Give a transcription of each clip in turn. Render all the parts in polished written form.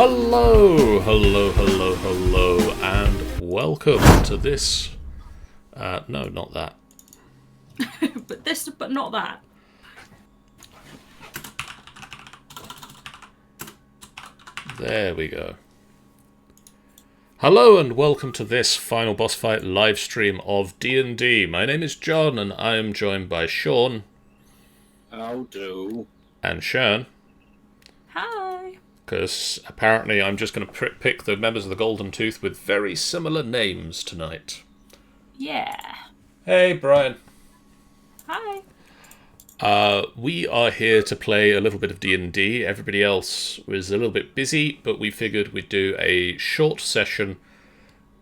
Hello, hello, hello, hello, and welcome to this. No, not that. But this, but not that. There we go. Hello and welcome to this final boss fight live stream of D&D. My name is John and I am joined by Sean. How do? And Sharon. Hi. Because apparently I'm just going to pick the members of the Golden Tooth with very similar names tonight. Yeah. Hey, Brian. Hi. We are here to play a little bit of D&D. Everybody else was a little bit busy, but we figured we'd do a short session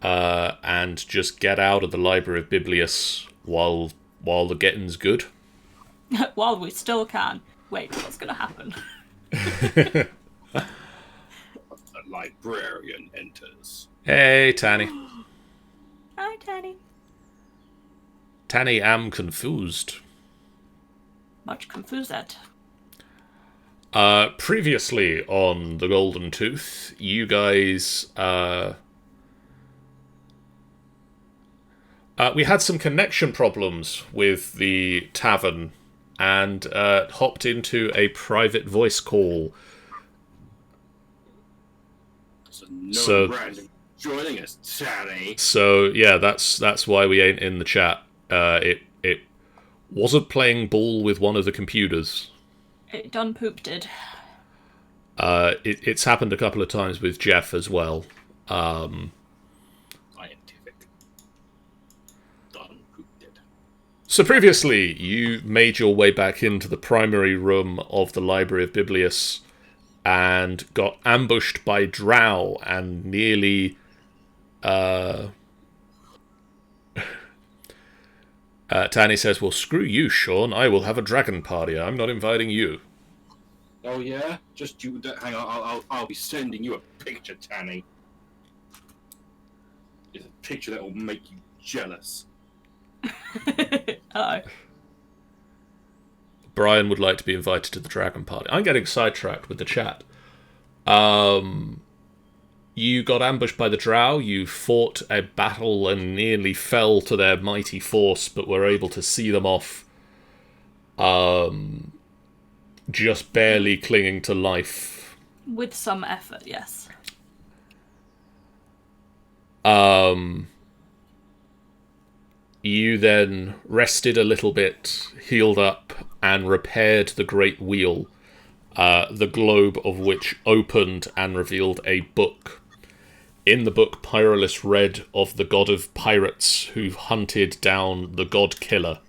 and just get out of the Library of Biblius while the getting's good. While we still can. Wait, what's gonna happen? A librarian enters. Hey, Tanny. Hi, Danny. Tanny, am confused. Much confused. Previously on the Golden Tooth, you guys... we had some connection problems with the tavern and hopped into a private voice call. So random joining us, Tanny. So yeah, that's why we ain't in the chat. It wasn't playing ball with one of the computers. It done pooped it. It's happened a couple of times with Jeff as well. Scientific. Done pooped it. So previously, you made your way back into the primary room of the Library of Biblius and got ambushed by Drow and nearly... Tanny says, well, screw you, Sean. I will have a dragon party. I'm not inviting you. Oh yeah? Just you. Hang on. I'll be sending you a picture, Tanny. It's a picture that will make you jealous. Uh-oh. Brian would like to be invited to the dragon party. I'm getting sidetracked with the chat. You got ambushed by the Drow, you fought a battle and nearly fell to their mighty force, but were able to see them off, just barely clinging to life. With some effort, yes. You then rested a little bit, healed up, and repaired the Great Wheel, the globe of which opened and revealed a book. In the book, Pyrrhus read of the god of pirates who hunted down the god killer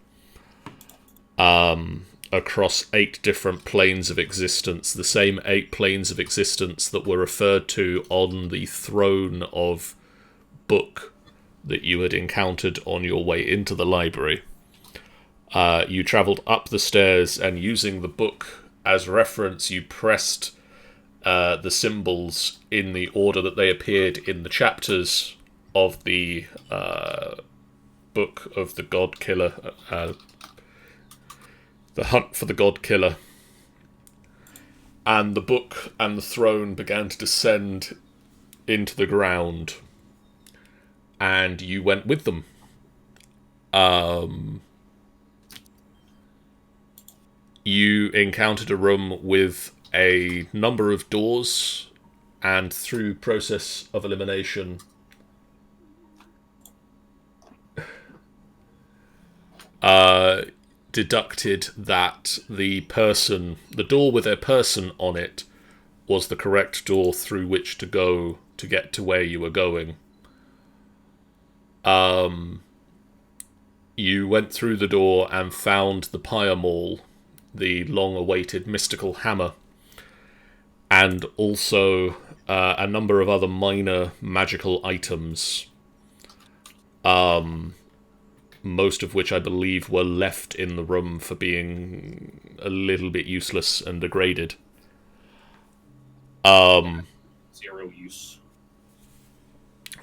across 8 different planes of existence, the same 8 planes of existence that were referred to on the throne of book that you had encountered on your way into the library. You travelled up the stairs, and using the book as reference, you pressed the symbols in the order that they appeared in the chapters of the book of the God Killer, the Hunt for the God Killer. And the book and the throne began to descend into the ground, and you went with them. You encountered a room with a number of doors, and through process of elimination, deducted that the door with a person on it was the correct door through which to go to get to where you were going. You went through the door and found the Pyre Maul, the long-awaited mystical hammer, and also a number of other minor magical items, most of which I believe were left in the room for being a little bit useless and degraded. Zero use.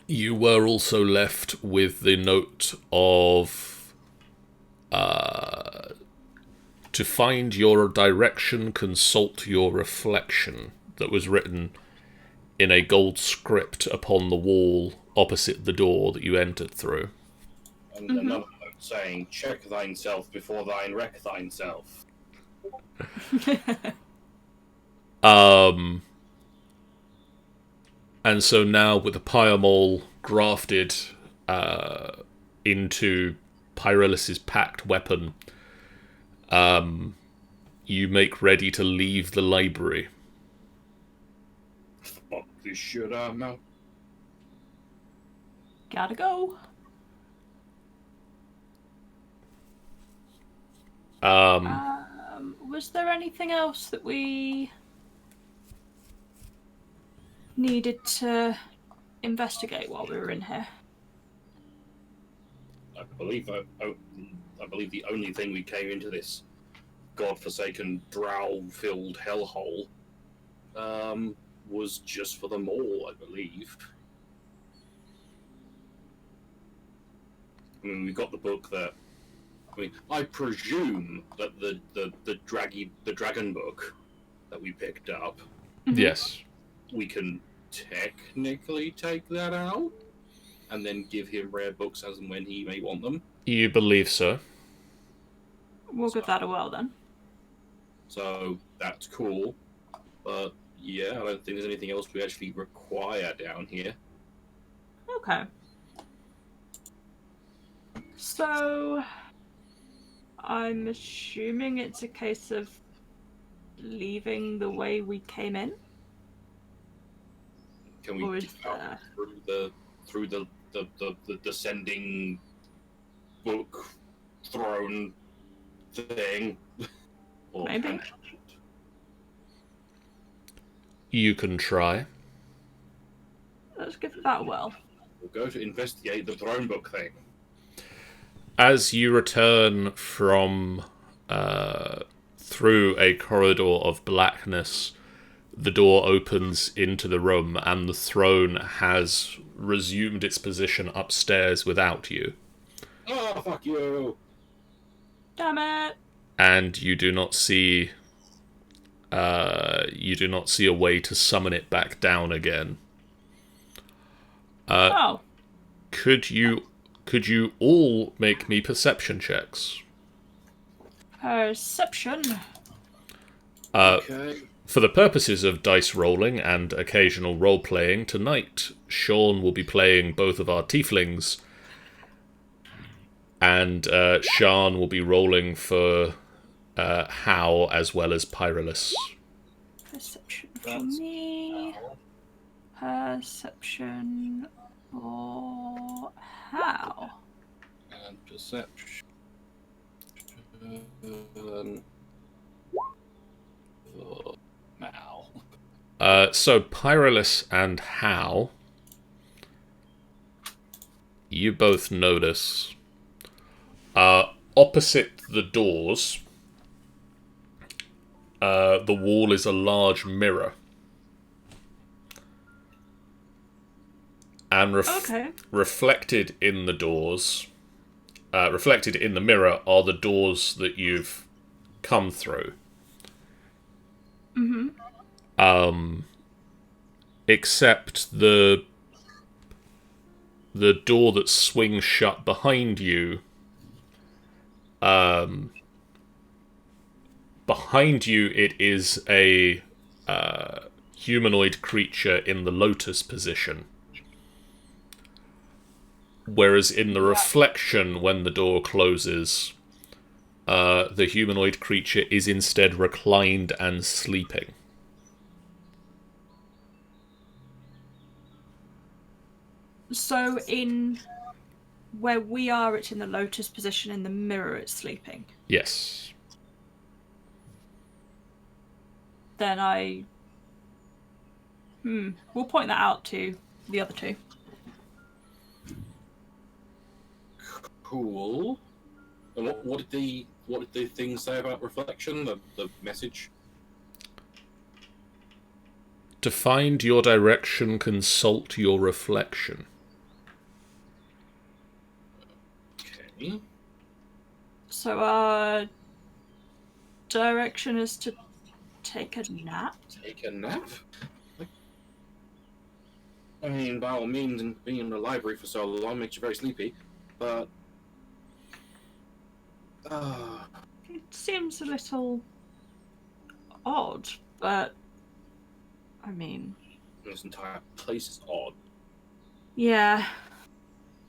You were also left with the note of to find your direction, consult your reflection, that was written in a gold script upon the wall opposite the door that you entered through. And another note saying, check thyself before thine wreck thyself. And so now with the Pyamol grafted into Pyrelis's packed weapon, you make ready to leave the library. Fuck this shit out now. Gotta go. Was there anything else that we needed to investigate while we were in here? I believe the only thing we came into this godforsaken, drow-filled hellhole was just for the mall, I believe. I mean, we got the book that. I mean, I presume that the dragon book that we picked up, Yes. we can technically take that out and then give him rare books as and when he may want them. You believe so? We'll give that a whirl then. So that's cool. But yeah, I don't think there's anything else we actually require down here. Okay. So, I'm assuming it's a case of leaving the way we came in? Can Or we is get out there... through the descending book throne thing? Or Maybe. can- You can try. Let's give that a whirl. We'll go to investigate the throne book thing. As you return from through a corridor of blackness, the door opens into the room and the throne has resumed its position upstairs without you. Oh, fuck you! Damn it! And you do not see a way to summon it back down again. Oh, Could you all make me perception checks? perception. Okay. For the purposes of dice rolling and occasional role-playing, tonight Sean will be playing both of our tieflings, and Shan will be rolling for Hao as well as Pyrelis. Perception for me. Perception for how? And perception. For Mal. So Pyrelis and Hao, you both notice opposite the doors, the wall is a large mirror. And Okay. reflected in the doors, reflected in the mirror are the doors that you've come through. Except the door that swings shut behind you, it is a humanoid creature in the lotus position. Whereas in the reflection, when the door closes, the humanoid creature is instead reclined and sleeping. So in where we are, it's in the lotus position. In the mirror, it's sleeping. Yes. Then we'll point that out to the other two. Cool. And what did the thing say about reflection? The message. To find your direction, consult your reflection. Okay. So our direction is to take a nap. Take a nap. I mean, by all means, and being in the library for so long makes you very sleepy, but It seems a little odd, but I mean, this entire place is odd. yeah.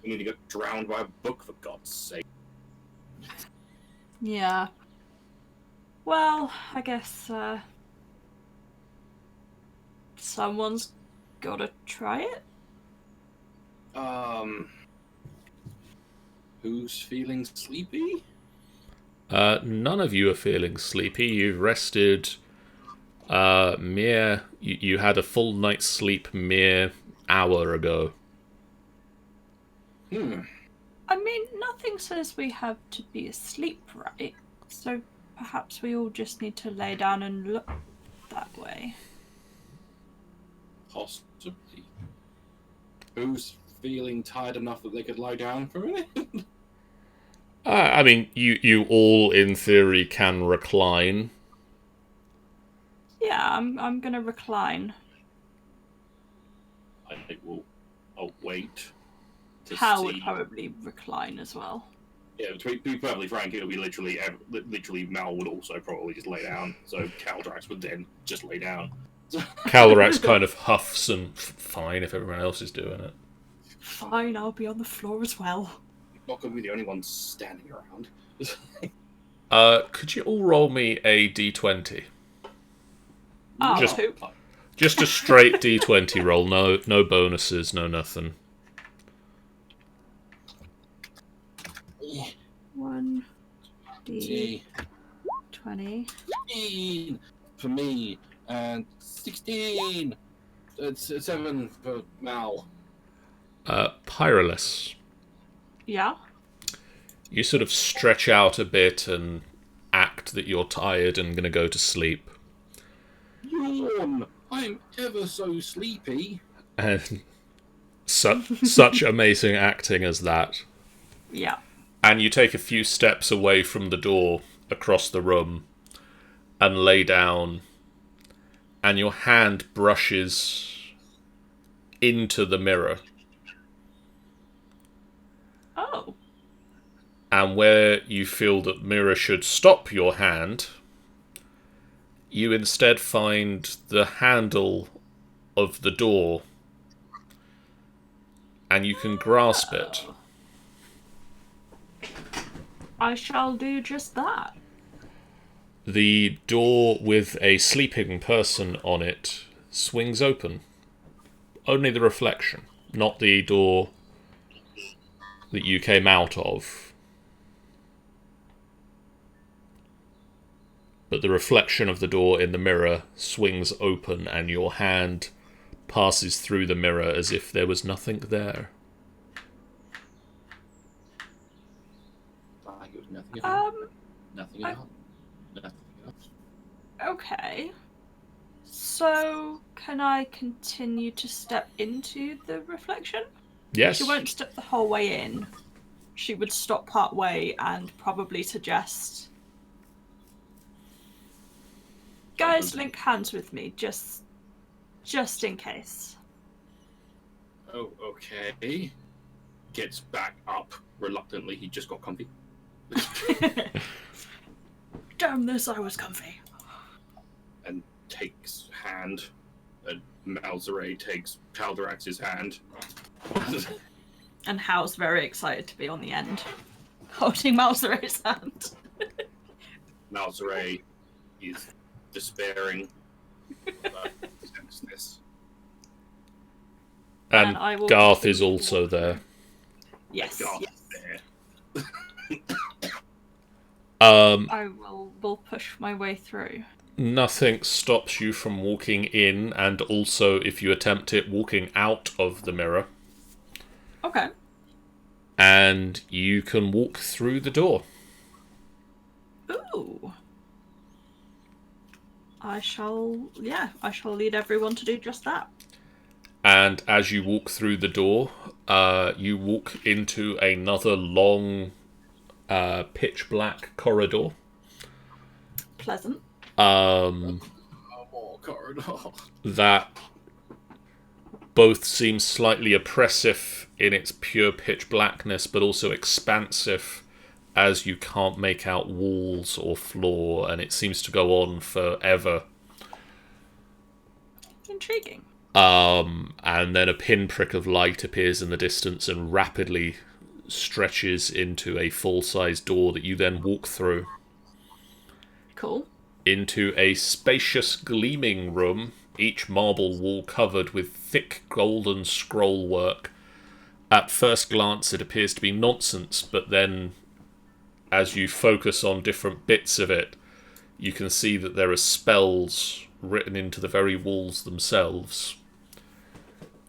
We need to get drowned by a book, for God's sake. Yeah. Well, I guess someone's gotta try it. Who's feeling sleepy? None of you are feeling sleepy. You've rested mere... You had a full night's sleep mere hour ago. I mean, nothing says we have to be asleep, right? So perhaps we all just need to lay down and look that way. Possibly. Who's feeling tired enough that they could lie down for a minute? I mean, you all, in theory, can recline. Yeah, I'm gonna recline. I think I'll wait to Hal see. would probably recline as well. Yeah, to be perfectly frank, it'll be literally Mal would also probably just lay down. So Caldrax would then just lay down. Calrax kind of huffs and fine if everyone else is doing it. Fine, I'll be on the floor as well. Not going to be the only one standing around. Could you all roll me a d20? Oh, Just- poop. Just a straight d20 roll, no bonuses, no nothing. 1 D 20. 15 for me, and 16. It's 7 for Mal. Pyrolus, Yeah? you sort of stretch out a bit and act that you're tired and gonna go to sleep. Yawn! I'm ever so sleepy. And such amazing acting as that. Yeah. And you take a few steps away from the door across the room and lay down, and your hand brushes into the mirror. Oh. And where you feel that mirror should stop your hand, you instead find the handle of the door, and you can grasp it. I shall do just that. The door with a sleeping person on it swings open. Only the reflection, not the door that you came out of. But the reflection of the door in the mirror swings open, and your hand passes through the mirror as if there was nothing there. Like it was nothing at all. Nothing I- at all. Nothing else. Okay. So, can I continue to step into the reflection? Yes. She won't step the whole way in. She would stop part way and probably suggest... Guys, link hands with me, just in case. Oh, okay. Gets back up reluctantly. He just got comfy. Damn this, I was comfy. And takes hand. And Malzere takes Caldrax's hand. And Hal's very excited to be on the end, holding Malzere's hand. Malzere is despairing about this. And I will- Garth is also there. Yes. God, Yes. there. I will push my way through. Nothing stops you from walking in, and also, if you attempt it, walking out of the mirror. Okay. And you can walk through the door. Ooh. I shall lead everyone to do just that. And as you walk through the door, you walk into another long, pitch black corridor. Pleasant. Oh, corridor. That both seem slightly oppressive in its pure pitch blackness, but also expansive as you can't make out walls or floor, and it seems to go on forever. Intriguing. And then a pinprick of light appears in the distance and rapidly stretches into a full-size door that you then walk through. Cool. Into a spacious, gleaming room, each marble wall covered with thick golden scroll work. At first glance, it appears to be nonsense, but then, as you focus on different bits of it, you can see that there are spells written into the very walls themselves.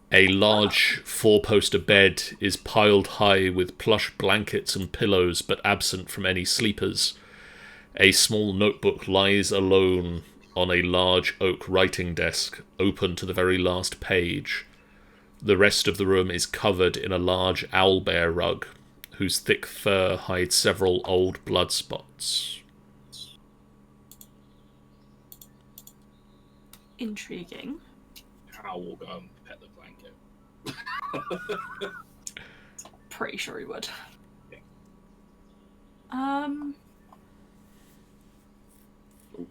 A large four-poster bed is piled high with plush blankets and pillows, but absent from any sleepers. A small notebook lies alone on a large oak writing desk, open to the very last page. The rest of the room is covered in a large owlbear rug, whose thick fur hides several old blood spots. Intriguing. Hal will go and pet the blanket. Pretty sure he would. Yeah.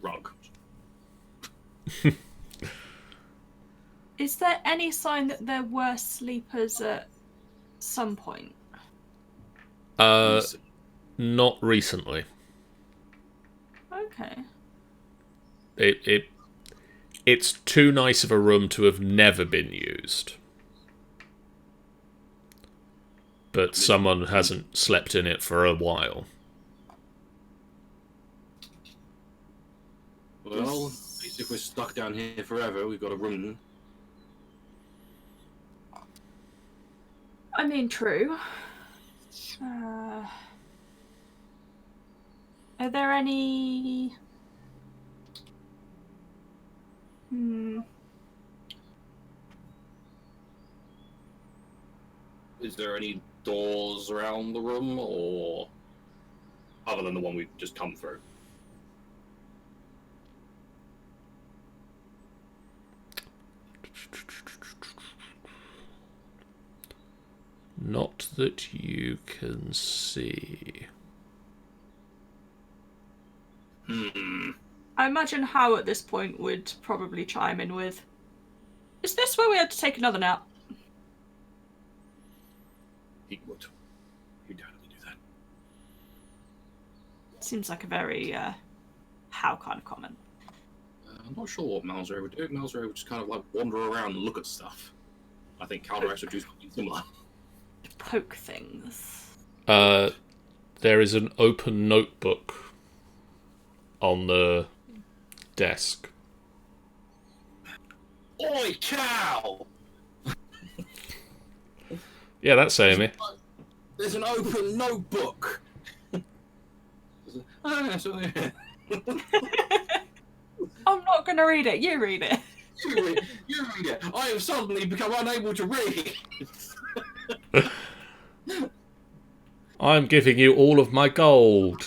Rug. Is there any sign that there were sleepers at some point? Not recently. Okay. It's too nice of a room to have never been used. But someone hasn't slept in it for a while. Well, at least if we're stuck down here forever, we've got a room. I mean, true. Are there any... Is there any doors around the room, or other than the one we've just come through? Not that you can see. I imagine Hal at this point would probably chime in with, "Is this where we had to take another nap?" He would. He'd definitely do that. Seems like a very Hal kind of comment. I'm not sure what Malzray would do. Malzray would just kind of like wander around and look at stuff. I think Caldrax would do something similar. Poke things. There is an open notebook on the desk. Oi, Cal! Yeah, that's Amy. There's an open notebook! I'm not going to read it. You read it. You read it. I have suddenly become unable to read. I'm giving you all of my gold.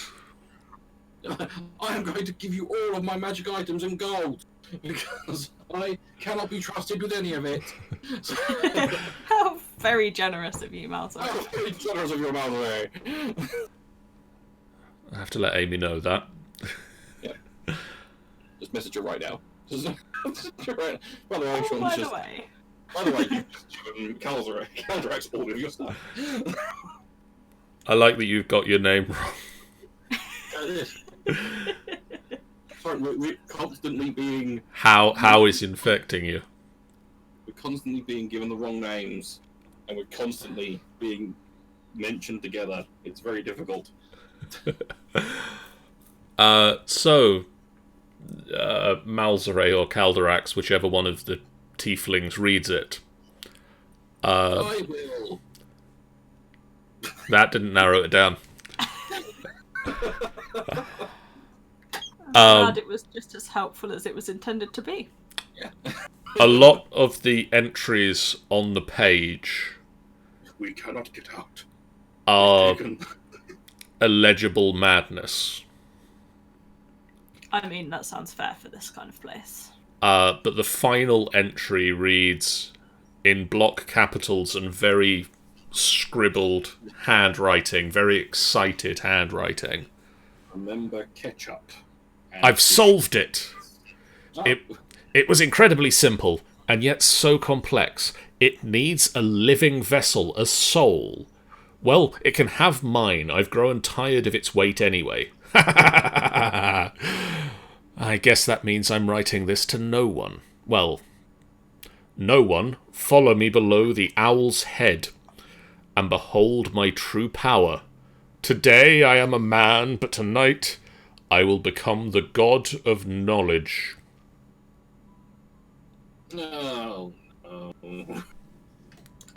I am going to give you all of my magic items and gold because I cannot be trusted with any of it. How very generous of you, Malta. I'm very generous of your Malzray. I have to let Amy know that. Yeah. Just message her right now. Message her right now. By the way, Sean, By the way. you've given Caldrax all of your stuff. I like that you've got your name wrong. Sorry, we're constantly being... How is infecting you? We're constantly being given the wrong names, and we're constantly being mentioned together. It's very difficult. Malzray or Caldrax, whichever one of the tieflings reads it. I will. That didn't narrow it down. I'm glad it was just as helpful as it was intended to be. Yeah. A lot of the entries on the page We cannot get out. are illegible madness. I mean, that sounds fair for this kind of place. But the final entry reads, in block capitals and very scribbled handwriting, very excited handwriting. Remember ketchup. And I've solved it! Oh, It was incredibly simple, and yet so complex. It needs a living vessel, a soul. Well, it can have mine. I've grown tired of its weight anyway. I guess that means I'm writing this to no one. Well, no one, follow me below the owl's head, and behold my true power. Today I am a man, but tonight I will become the god of knowledge. no.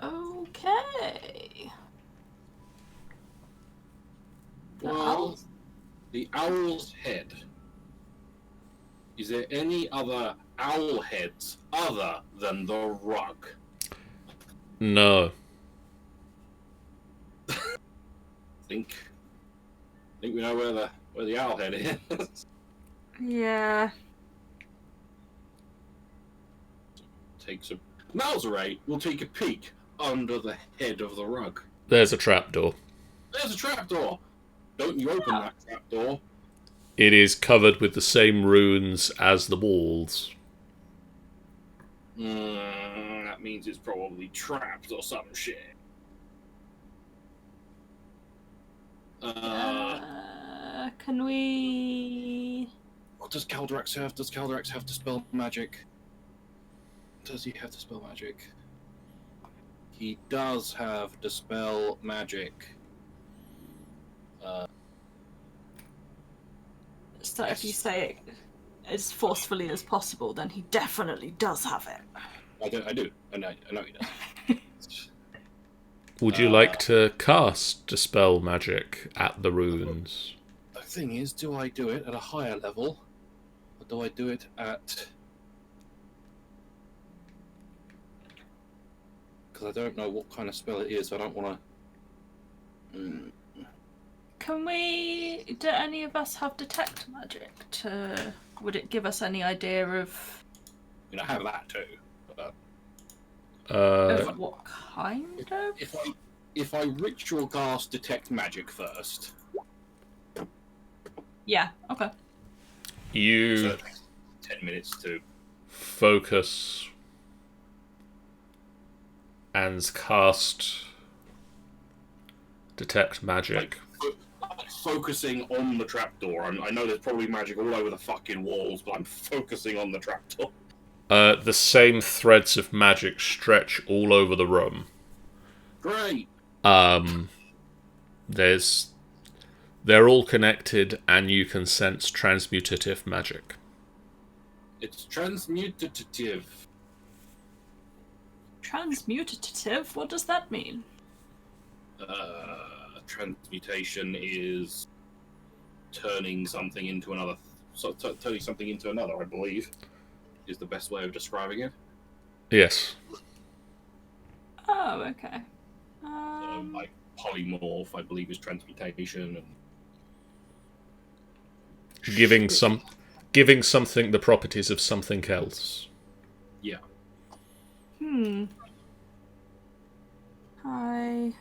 Okay. Well, the owl's head. Is there any other owl heads other than the rug? No. Think we know where the owl head is. Yeah. Malzerate will take a peek under the head of the rug. There's a trapdoor. There's a trapdoor. Don't you open that trapdoor. It is covered with the same runes as the walls. That means it's probably trapped or some shit. Can we... What does Caldrax have? Does Caldrax have to spell magic? Does he have to spell magic? He does have to spell magic. So if you say it as forcefully as possible, then he definitely does have it. I do. I know he does. Would you like to cast Dispel Magic at the runes? The thing is, do I do it at a higher level? Or do I do it at... Because I don't know what kind of spell it is, so I don't want to... Can we... Do any of us have Detect Magic? Would it give us any idea of... I have that too. Of what kind of? If I ritual cast Detect Magic first... Yeah, okay. You So 10 minutes to... focus and cast Detect Magic. Focusing on the trapdoor. I know there's probably magic all over the fucking walls, but I'm focusing on the trapdoor. The same threads of magic stretch all over the room. Great! They're all connected, and you can sense transmutative magic. It's transmutative. Transmutative? What does that mean? Transmutation is turning something into another. Turning something into another, I believe, is the best way of describing it. Yes. Oh, okay. Like polymorph, I believe, is transmutation, and Giving something the properties of something else. yeah. I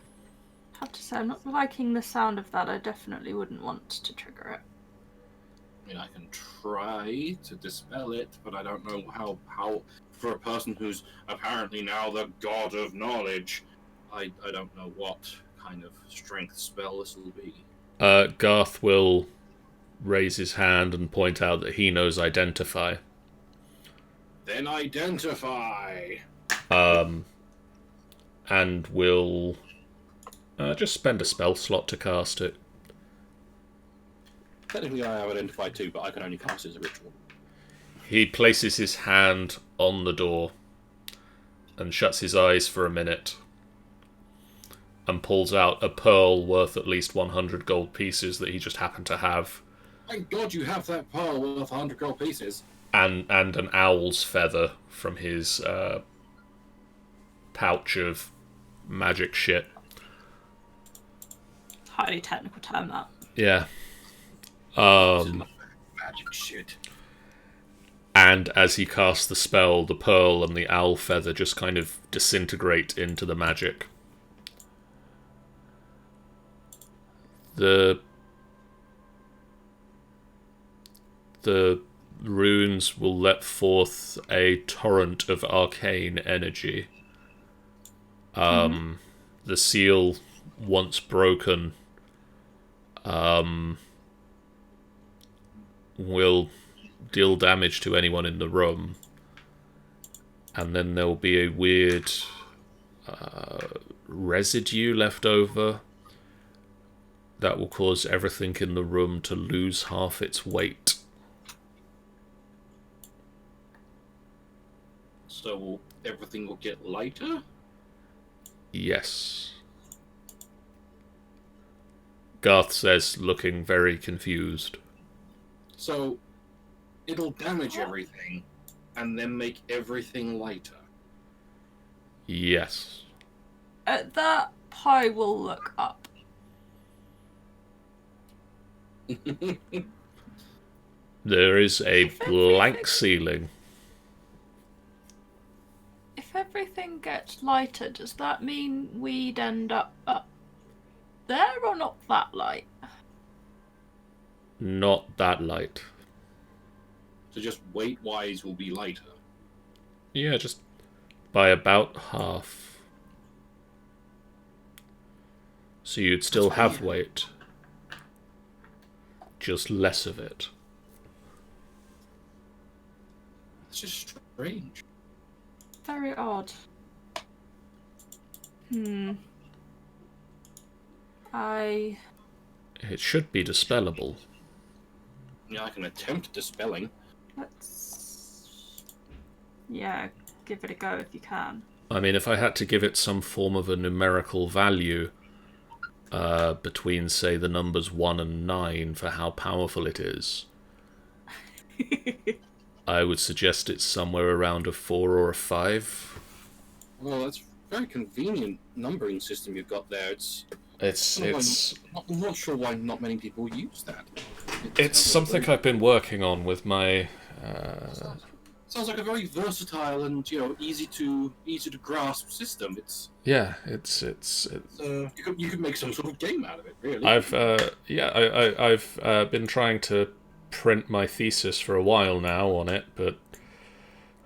have to say, I'm not liking the sound of that. I definitely wouldn't want to trigger it. I mean, I can try to dispel it, but I don't know how for a person who's apparently now the god of knowledge, I don't know what kind of strength spell this will be. Garth will raise his hand and point out that he knows Identify. Then identify! And will just spend a spell slot to cast it. Technically I have Identify too, but I can only cast it as a ritual. He places his hand on the door and shuts his eyes for a minute and pulls out a pearl worth at least 100 gold pieces that he just happened to have. Thank God you have that pearl worth 100 gold pieces. And an owl's feather from his pouch of magic shit. Highly technical term, that. Yeah. Magic shit. And and as he casts the spell, the pearl and the owl feather just kind of disintegrate into the magic. The runes will let forth a torrent of arcane energy. The seal, once broken, will deal damage to anyone in the room, and then there will be a weird residue left over that will cause everything in the room to lose half its weight. So everything will get lighter? Yes. Garth says, looking very confused. So it'll damage everything and then make everything lighter. Yes. At that, Pi will look up. There is a blank ceiling. If everything gets lighter, does that mean we'd end up there or not that light? Not that light. So just weight-wise will be lighter. Yeah, just by about half. So you'd still have weight. Just less of it. It's just strange. Very odd. It should be dispellable. Yeah, I can attempt dispelling. Yeah, give it a go if you can. I mean, if I had to give it some form of a numerical value between, say, the numbers 1 and 9 for how powerful it is, I would suggest it's somewhere around a 4 or a 5. Well, that's a very convenient numbering system you've got there. I'm not sure why not many people use that. It's something I've been working on with my... Sounds like a very versatile and easy to grasp system. Yeah, you could make some sort of game out of it, really. I've been trying to print my thesis for a while now on it, but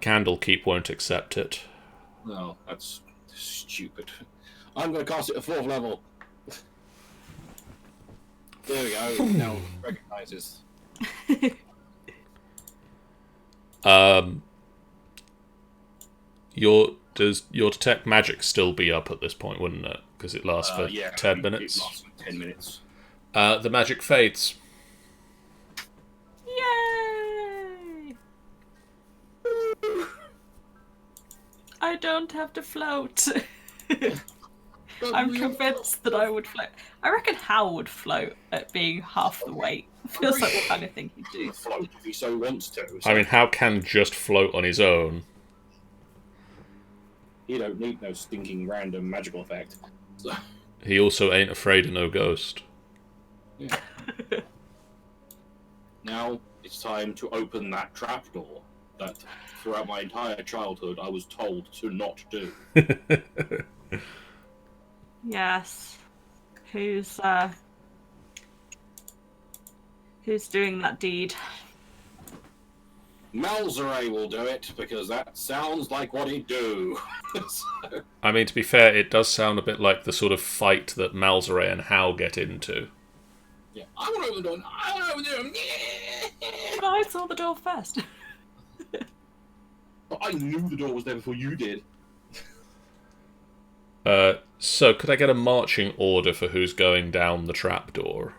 Candlekeep won't accept it. No, that's stupid. I'm going to cast it at 4th level. There we go. Now it recognizes. Your detect magic still be up at this point, wouldn't it? Because it lasts for 10 minutes. It lasts for 10 minutes. The magic fades. Yay! I don't have to float. I'm convinced that I would float. I reckon Hal would float at being half the weight. Feels like the kind of thing he'd do. Float if he so wants to. So I mean, Hal can just float on his own. he don't need no stinking random magical effect. So, He also ain't afraid of no ghost. yeah. Now it's time to open that trapdoor that throughout my entire childhood I was told to not do. Yes. Who's doing that deed? Malzere will do it because that sounds like what he'd do. So, I mean, to be fair, it does sound a bit like the sort of fight that Malzere and Hal get into. yeah, I want to open the door. I want to open the door. But I saw the door first. But I knew the door was there before you did. So, could I get a marching order for who's going down the trapdoor?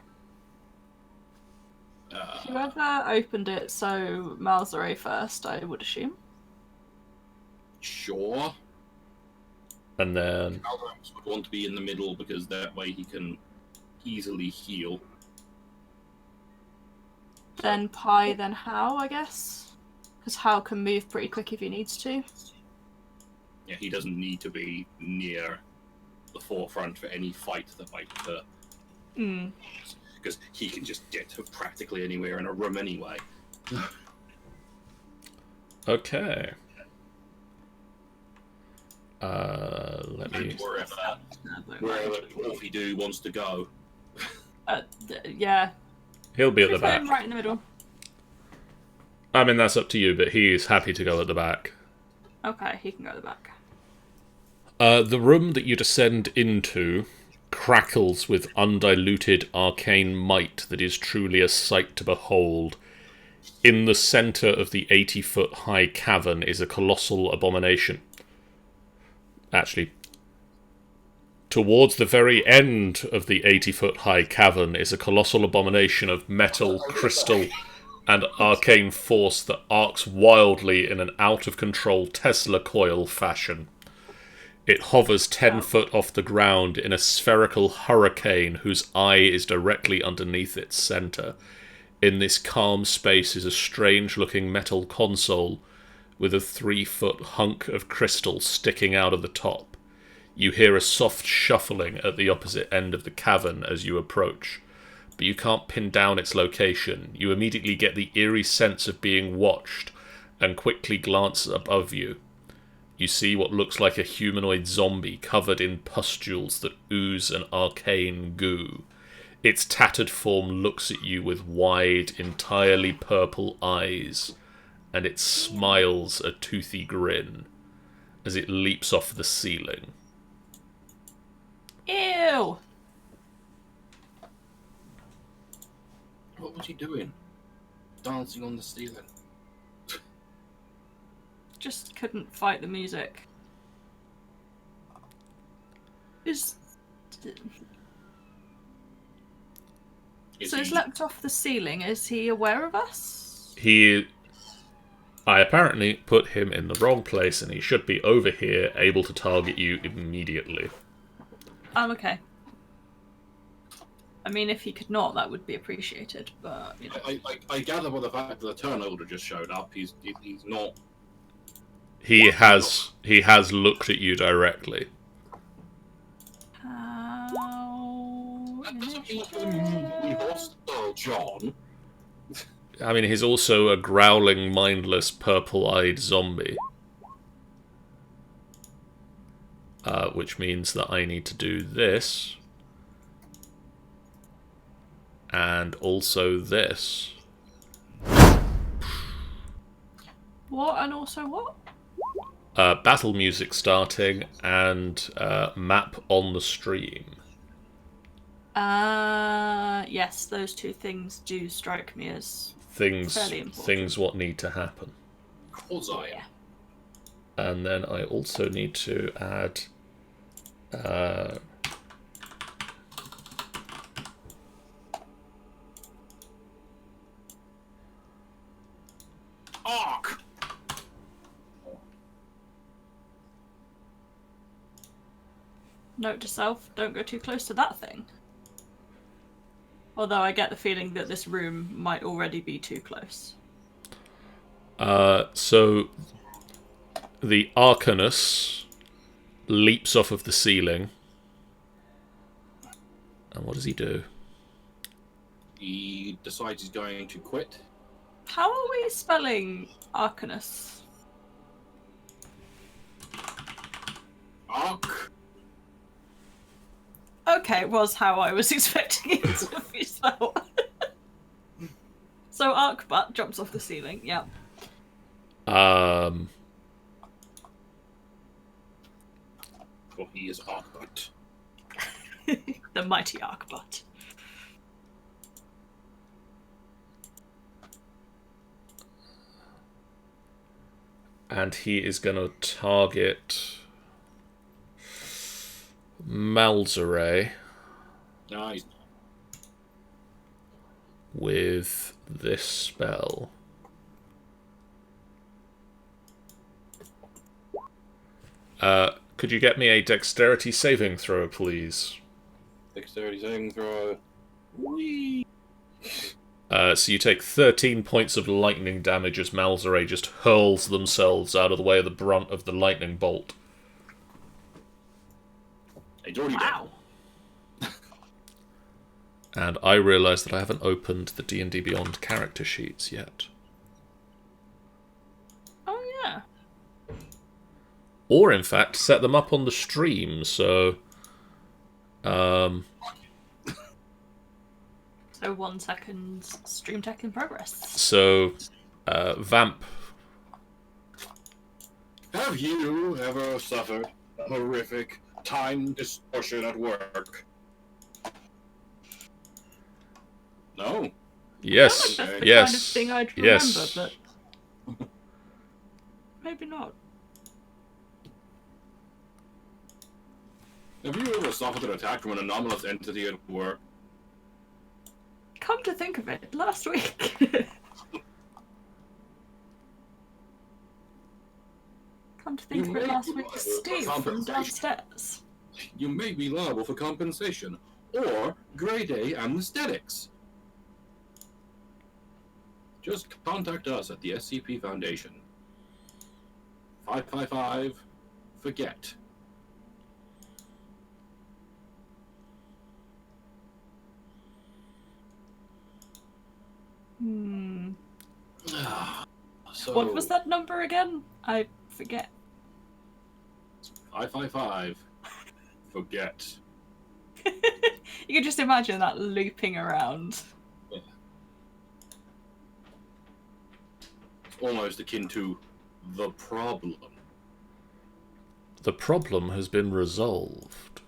Whoever opened it, so Malzere first, I would assume. Sure. And then... Malzere would want to be in the middle because that way he can easily heal. Then Pi, then Hal, I guess. Because Hal can move pretty quick if he needs to. Yeah, he doesn't need to be near the forefront for any fight that might occur. Because he can just get to practically anywhere in a room anyway. Okay. Let me... Wherever Wolfie Doo wants to go. Yeah. He'll be at the Should we put back. him right in the middle? I mean, that's up to you, but he is happy to go at the back. Okay, he can go at the back. The room that you descend into crackles with undiluted arcane might that is truly a sight to behold. In the centre of the 80-foot-high cavern is a colossal abomination. Actually, towards the very end of the 80-foot-high cavern is a colossal abomination of metal, crystal, and arcane force that arcs wildly in an out-of-control Tesla coil fashion. It hovers 10 foot off the ground in a spherical hurricane whose eye is directly underneath its centre. In this calm space is a strange-looking metal console with a 3-foot hunk of crystal sticking out of the top. You hear a soft shuffling at the opposite end of the cavern as you approach, but you can't pin down its location. You immediately get the eerie sense of being watched and quickly glance above you. You see what looks like a humanoid zombie covered in pustules that ooze an arcane goo. Its tattered form looks at you with wide, entirely purple eyes, and it smiles a toothy grin as it leaps off the ceiling. Ew! What was he doing? Dancing on the ceiling. Just couldn't fight the music. So he's leapt off the ceiling. Is he aware of us? I apparently put him in the wrong place, and he should be over here, able to target you immediately. Okay. I mean, if he could not, that would be appreciated, but... You know. I gather by the fact that the turnover just showed up, he's not... He has looked at you directly. How... That doesn't mean he's immediately hostile, John. I mean, he's also a growling, mindless, purple-eyed zombie. Which means that I need to do this. And also this. What, and also what? Battle music starting, and map on the stream. Yes, those two things do strike me as Things what need to happen. Quasi. And then I also need to add... Arc! Note to self, don't go too close to that thing. Although I get the feeling that this room might already be too close. So the Arcanus leaps off of the ceiling. And what does he do? He decides he's going to quit. How are we spelling Arcanus? Arc! Okay, was how I was expecting it to be spelled. So Arcbutt jumps off the ceiling, yeah. Well, he is Arcbutt. The mighty Arcbutt. And he is going to target Malzere Nice. with this spell. Could you get me a dexterity saving throw, please? Dexterity saving throw. Whee! So you take 13 points of lightning damage as Malzere just hurls themselves out of the way of the brunt of the lightning bolt. He's already Wow. And I realise that I haven't opened the D&D Beyond character sheets yet. Oh or in fact set them up on the stream. So, So 1 second stream tech in progress. so Vamp. Have you ever suffered horrific time distortion at work? No. Yes, That's the yes, kind of thing I'd remember, yes. but maybe not. Have you ever suffered an attack from an anomalous entity at work? Come to think of it, last week. Come to think of it, last week, Steve from downstairs. You may be liable for compensation or grade A anesthetics. Just contact us at the SCP Foundation. 555 forget. So, What was that number again? I forget. 555 forget. You can just imagine that looping around. Almost akin to the problem. The problem has been resolved.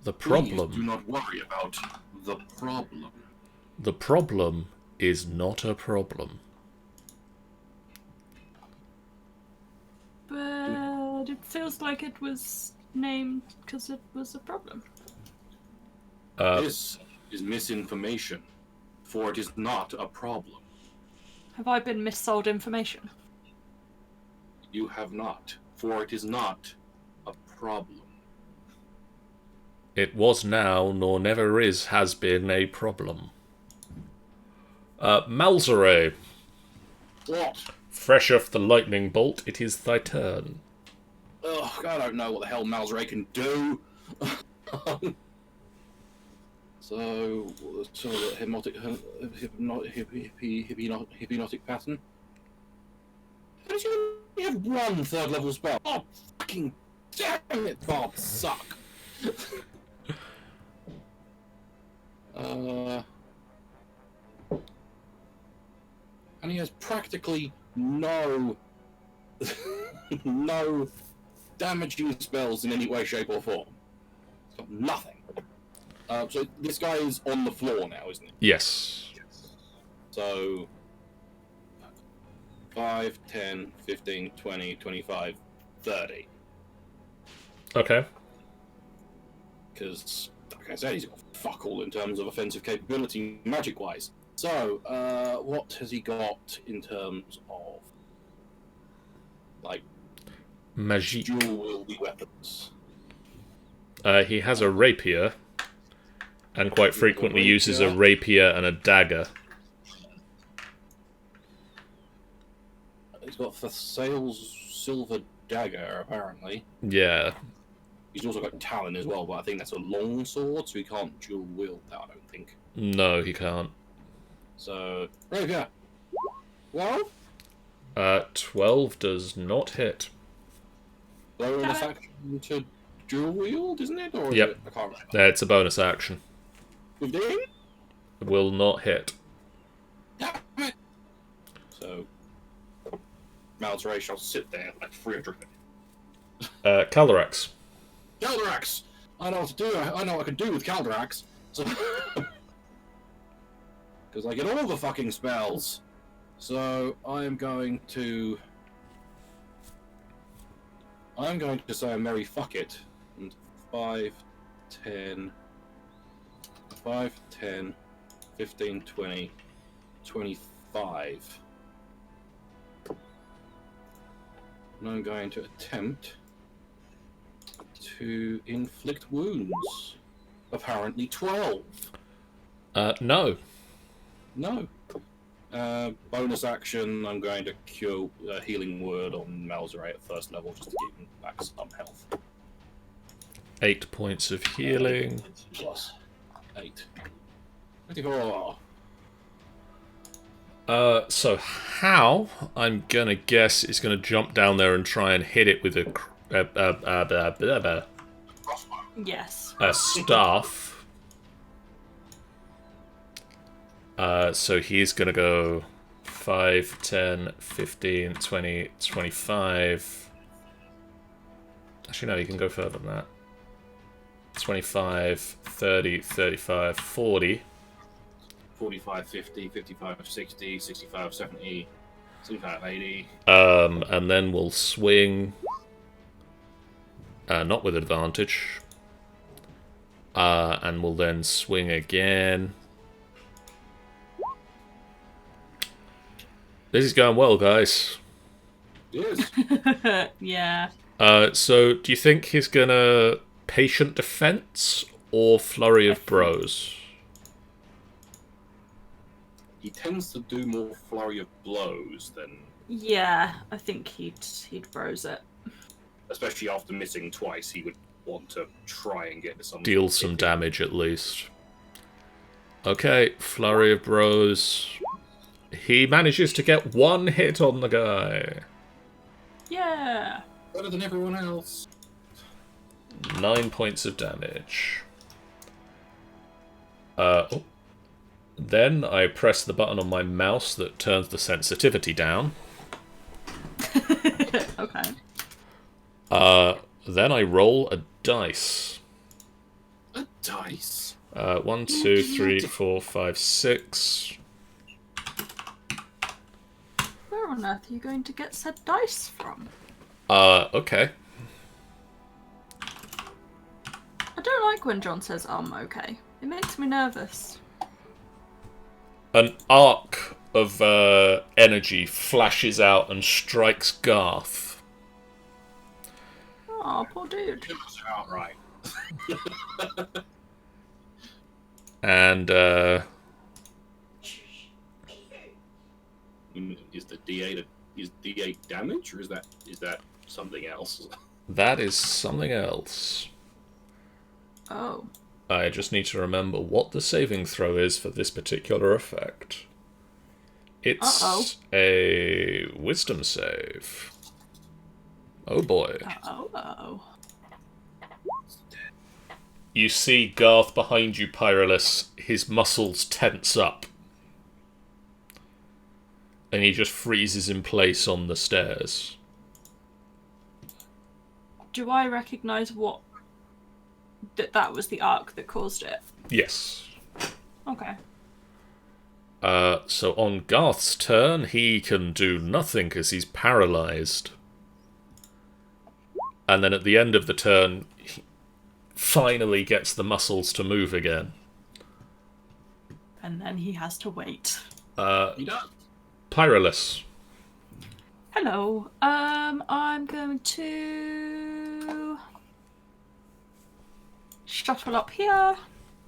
The Please problem. do not worry about the problem. The problem is not a problem. But it feels like it was named because it was a problem. This is misinformation, for it is not a problem. Have I been missold information? You have not, for it is not a problem. It was now, nor never has been a problem. Malzere, What? fresh off the lightning bolt, it is thy turn. Ugh, I don't know what the hell Malzere can do. So the hypnotic pattern. How did you only have one third level spell? Oh, fucking damn it, Bob, suck. And he has practically no no damaging spells in any way, shape, or form. He's got nothing. So this guy is on the floor now, isn't he? Yes. So 5, 10, 15, 20, 25, 30. Okay. Because, like I said, he's got fuck all in terms of offensive capability, magic-wise. So, what has he got in terms of, like, Magique. dual-wielding weapons? He has a rapier, and quite frequently uses a rapier and a dagger. He's got the Sales Silver Dagger, apparently. Yeah. He's also got Talon as well, but I think that's a long sword, so he can't dual wield that, I don't think. No, he can't. So, rapier. 12? 12 does not hit. Bonus action to dual wield, isn't it? Or is Yep. it? I can't remember. It's a bonus action. 15? Will not hit. Damn it! So, Malzere shall sit there like 300 Calyrex. Calderax! I know what to do. I know what I can do with Calderax. So, because I get all the fucking spells. So I am going to say a merry fuck it. And 5, 10, 15, 20, 25. And I'm going to attempt to inflict wounds. Apparently 12. No. No. Bonus action, I'm going to cure Healing Word on Malzere at first level just to give him back some health. 8 points of healing. Plus 8. 24. So how I'm gonna guess is gonna jump down there and try and hit it with Yes. a staff. So he's gonna go 5, 10, 15, 20, 25. Actually, no, you can go further than that. 25, 30, 35, 40. 45, 50, 55, 60, 65, 70, 75, 80. And then we'll swing. Not with advantage. And we'll then swing again. This is going well, guys. Yes. Yeah. So do you think he's gonna patient defense or flurry of bros? He tends to do more flurry of blows than, Yeah, I think he'd bros it. especially after missing twice. He would want to try and get some Deal some damage at least. Okay, flurry of bros. He manages to get one hit on the guy. Yeah. Better than everyone else. 9 points of damage. Oh. Then I press the button on my mouse that turns the sensitivity down. Okay. Then I roll a dice. A dice? 1, 2, 3, 4, 5, 6. Where on earth are you going to get said dice from? Okay. I don't like when John says okay. It makes me nervous. An arc of energy flashes out and strikes Garth. Oh, poor dude. It was outright. And Is the D8 is D8 damage, or is that something else? that is something else. Oh. I just need to remember what the saving throw is for this particular effect. It's a wisdom save. Oh boy. Oh. You see Garth behind you, Pyrolus. His muscles tense up. And he just freezes in place on the stairs. Do I recognise what... that was the arc that caused it? Yes. Okay. So on Garth's turn, he can do nothing because he's paralysed. And then at the end of the turn, he finally gets the muscles to move again. And then he has to wait. He does. Pyrolus. Hello. I'm going to shuttle up here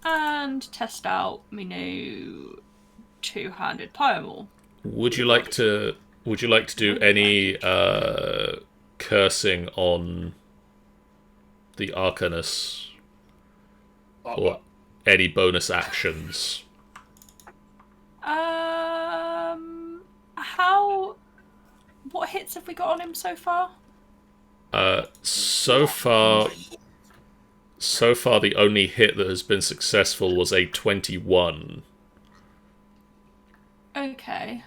and test out my new two-handed pyramid. Would you like to do any cursing on the Arcanus or any bonus actions? What hits have we got on him so far? So far, the only hit that has been successful was a 21. Okay.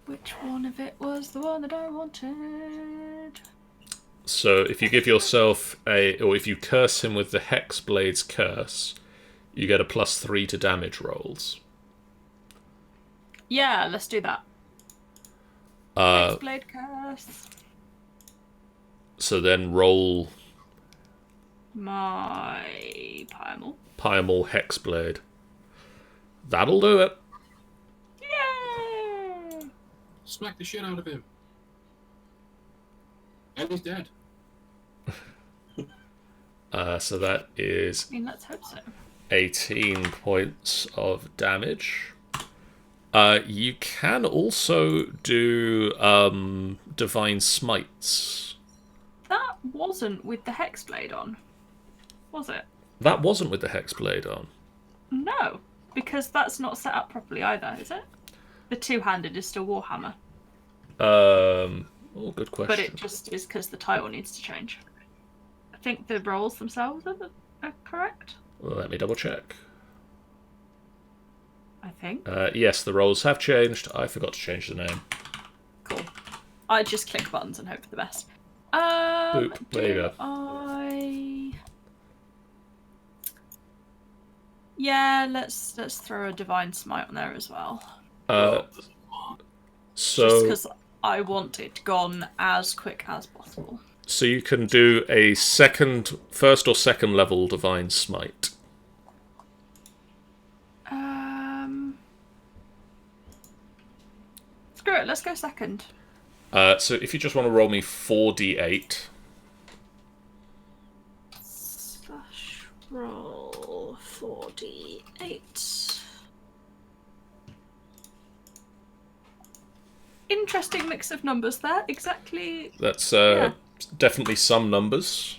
Which one of it was the one that I wanted? So if you give yourself or if you curse him with the Hexblade's curse, you get a +3 to damage rolls. Yeah, let's do that. Blade curse. So then roll My Pymal. Pymal Hexblade. That'll do it. Yay! Smack the shit out of him. And he's dead. So that is I mean, let's hope so. 18 points of damage. You can also do Divine Smites. That wasn't with the Hexblade on. Was it? That wasn't with the Hexblade on. No, because that's not set up properly either, is it? The two-handed is still Warhammer. Oh, good question. But it just is because the title needs to change. I think the roles themselves are correct. Well, let me double check. I think. Yes, the roles have changed. I forgot to change the name. Cool. I just click buttons and hope for the best. Boop. There you go. Yeah, let's throw a Divine Smite on there as well. Just So because I want it gone as quick as possible. So you can do a first or second level Divine Smite. Screw it, let's go second. So if you just want to roll me 4d8. Slash roll 4d8. Interesting mix of numbers there. Exactly. That's definitely some numbers.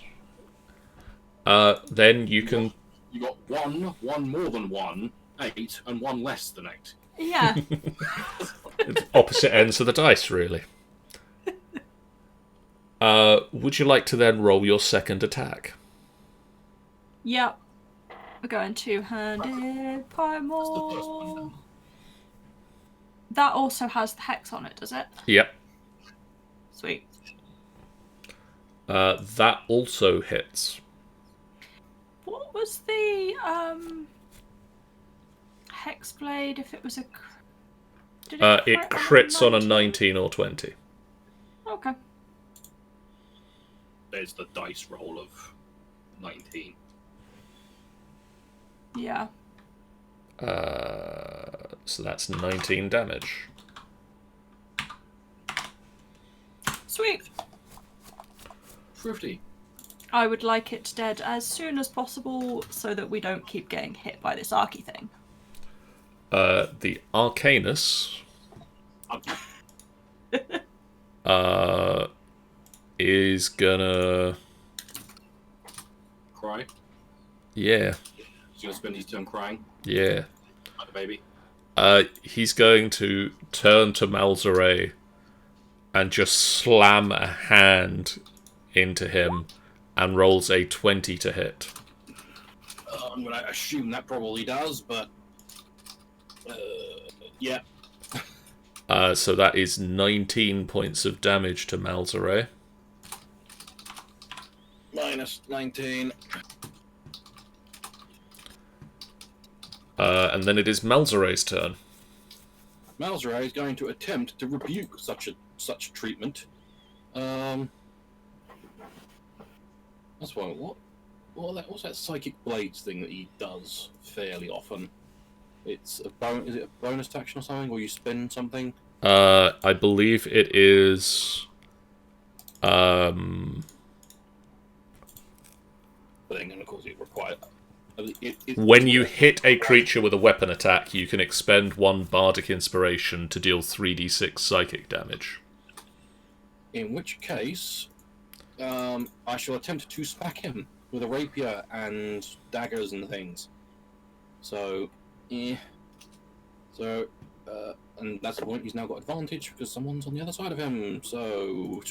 Then you can... You got one more than 1, 8, and 1 less than 8. Yeah. It's opposite ends of the dice, really. Would you like to then roll your second attack? Yep. We're going two-handed Primal. That also has the hex on it, does it? Yep. Sweet. That also hits. What was the Hexblade if it was a... Did It crits on a 19 or 20. Okay. There's the dice roll of 19. Yeah. So that's 19 damage. Sweet. Thrifty. I would like it dead as soon as possible so that we don't keep getting hit by this Arky thing. The Arcanus is gonna... Cry. Yeah. He's gonna spend his turn crying. Yeah. Like a baby. He's going to turn to Malzere and just slam a hand into him and rolls a 20 to hit. I'm gonna assume that probably does, but... yeah. So that is 19 points of damage to Malzere. Minus 19. And then it is Malzere's turn. Malzere is going to attempt to rebuke such treatment. That's why. What's that psychic blades thing that he does fairly often? It's a is it a bonus action or something, or you spin something? I believe it is. But then, of course, it requires. When you hit a creature with a weapon attack, you can expend 1 bardic inspiration to deal 3d6 psychic damage. In which case, I shall attempt to smack him with a rapier and daggers and things. So, yeah. So, and that's the point. He's now got advantage because someone's on the other side of him. So,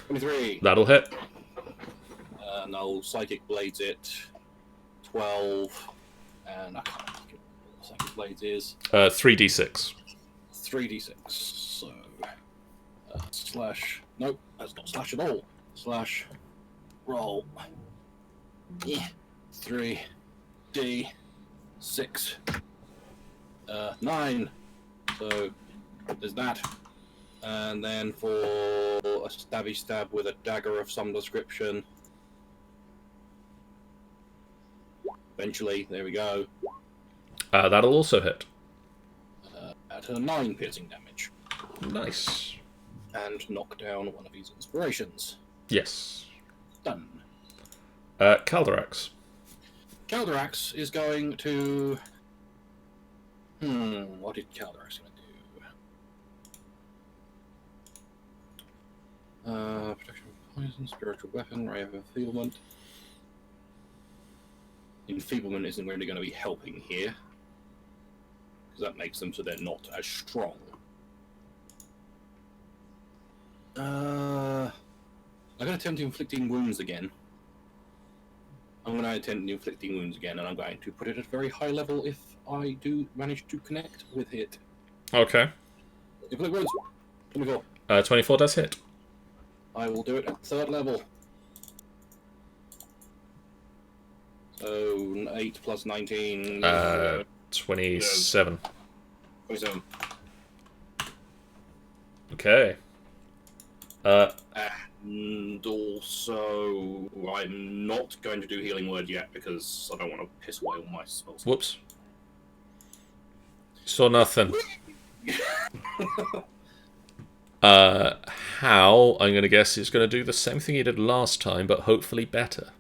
23. That'll hit. And I'll psychic blades it. 12. And I can't think what psychic blades is. 3d6. 3d6. So, slash. Nope, that's not slash at all. Slash. Roll. Yeah. 3d6. 9. So there's that. And then for a stabby stab with a dagger of some description. Eventually, there we go. That'll also hit. At a 9 piercing damage. Nice. And knock down one of his inspirations. Yes. Done. Calderax. Calderax is going to... what did Calderax going to do? Protection from poison, spiritual weapon, ray of enfeeblement. enfeeblement isn't really going to be helping here. Because that makes them so they're not as strong. I'm going to attempt inflicting wounds again. And I'm going to put it at a very high level if I do manage to connect with it. Okay. Inflict wounds. 24. 24 does hit. I will do it at 3rd level. So 8 plus 19. 27. 27. Okay. And also, I'm not going to do healing word yet because I don't want to piss away all my spells. Whoops. Saw nothing. How, I'm going to guess he's going to do the same thing he did last time, but hopefully better.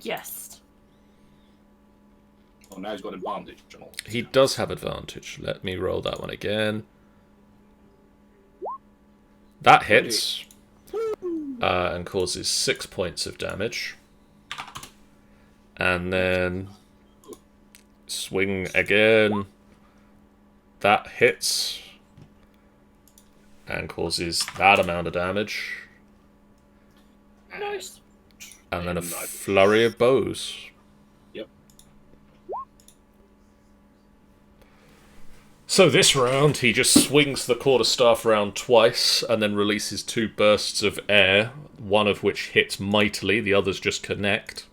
Yes. Oh, now he's got advantage. He does have advantage. Let me roll that one again. That hits. And causes 6 points of damage. And then swing again. That hits. And causes that amount of damage. Nice. And then a flurry of bows. Yep. So this round, he just swings the quarterstaff round twice, and then releases 2 bursts of air, one of which hits mightily, the others just connect.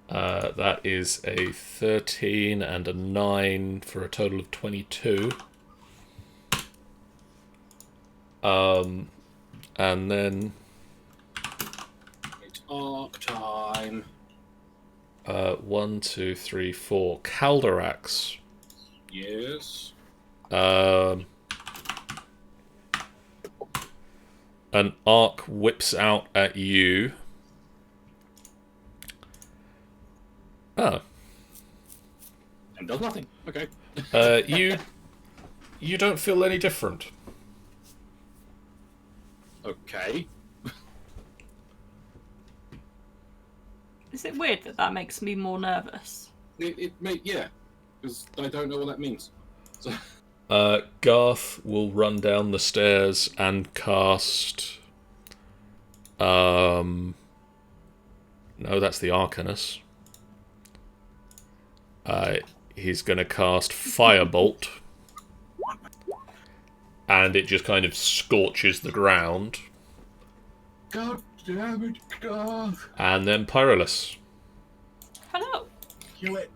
That is a 13 and a 9 for a total of 22. And then... It's arc time. 1, 2, 3, 4. Calderax. Yes. An arc whips out at you. Oh. And does nothing. Okay. You don't feel any different. Okay. Is it weird that that makes me more nervous? Yeah. Because I don't know what that means. So... Garth will run down the stairs and cast... No, that's the Arcanus. He's going to cast Firebolt. And it just kind of scorches the ground. God damn it, Garth! And then Pyrolus. Hello. Kill it.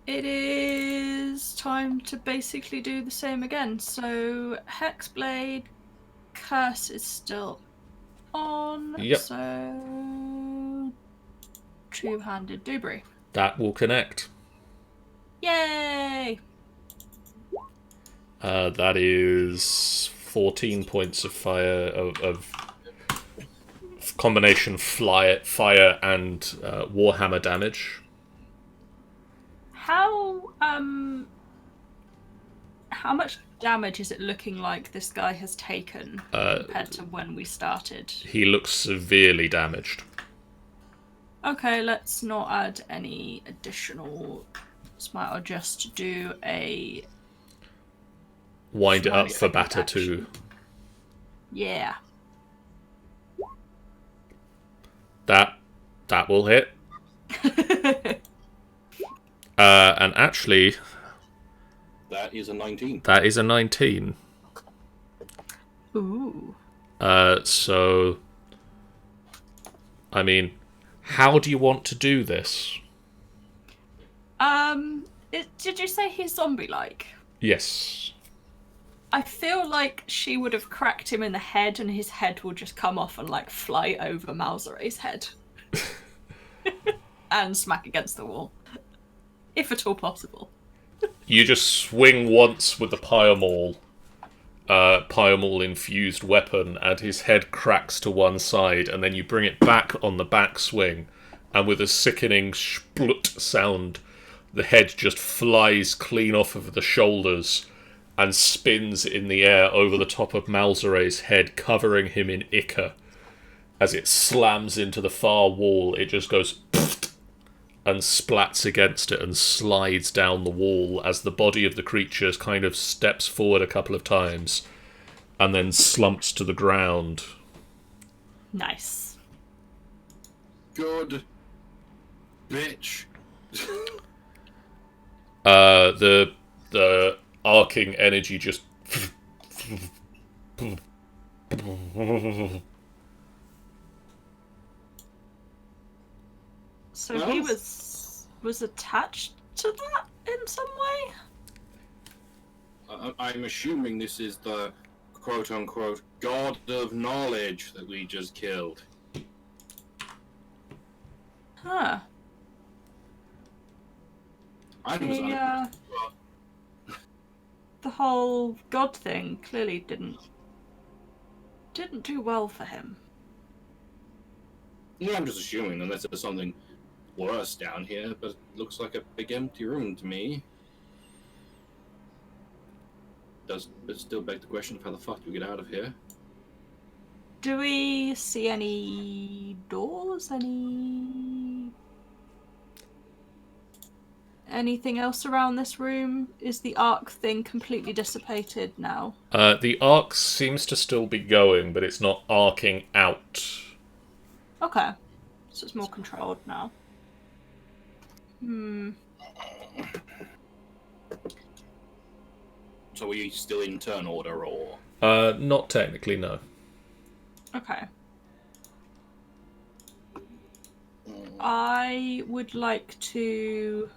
It is time to basically do the same again. So Hexblade Curse is still on. Yep. So two-handed Dubri. That will connect. Yay! That is 14 points of fire of combination fire and Warhammer damage. How much damage is it looking like this guy has taken compared to when we started? He looks severely damaged. Okay, let's not add any additional smite. I'll just do a Wind it up for effective batter action. too. Yeah. That will hit. And actually, That is a 19. that is a 19. Ooh. So, I mean, how do you want to do this? Did you say he's zombie-like? Yes. I feel like she would have cracked him in the head and his head will just come off and like fly over Malzere's head. And smack against the wall. If at all possible. You just swing once with the Pyramall infused weapon, and his head cracks to one side, and then you bring it back on the backswing, and with a sickening splut sound, the head just flies clean off of the shoulders and spins in the air over the top of Malzere's head, covering him in ichor. as it slams into the far wall, it just goes and splats against it and slides down the wall as the body of the creature kind of steps forward a couple of times and then slumps to the ground. Nice. Good. Bitch. The arcing energy just So he was attached to that in some way? I'm assuming this is the quote-unquote god of knowledge that we just killed. Huh. The whole god thing clearly didn't do well for him. Yeah, I'm just assuming, unless there's something worse down here, but it looks like a big empty room to me. Does but still beg the question of how the fuck do we get out of here? Do we see any doors? Anything else around this room? Is the arc thing completely dissipated now? the arc seems to still be going, but it's not arcing out. Okay. So it's more controlled now. So are we still in turn order, or...? Not technically, no. Okay. I would like to,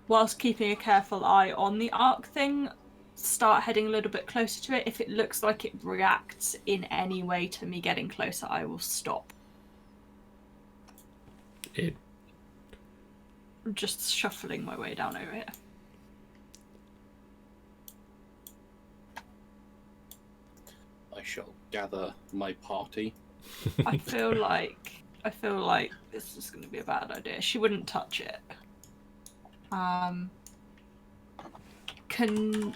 whilst keeping a careful eye on the arc thing, start heading a little bit closer to it. If it looks like it reacts in any way to me getting closer, I will stop. I'm just shuffling my way down over here. I shall gather my party. I feel like this is going to be a bad idea. She wouldn't touch it. Can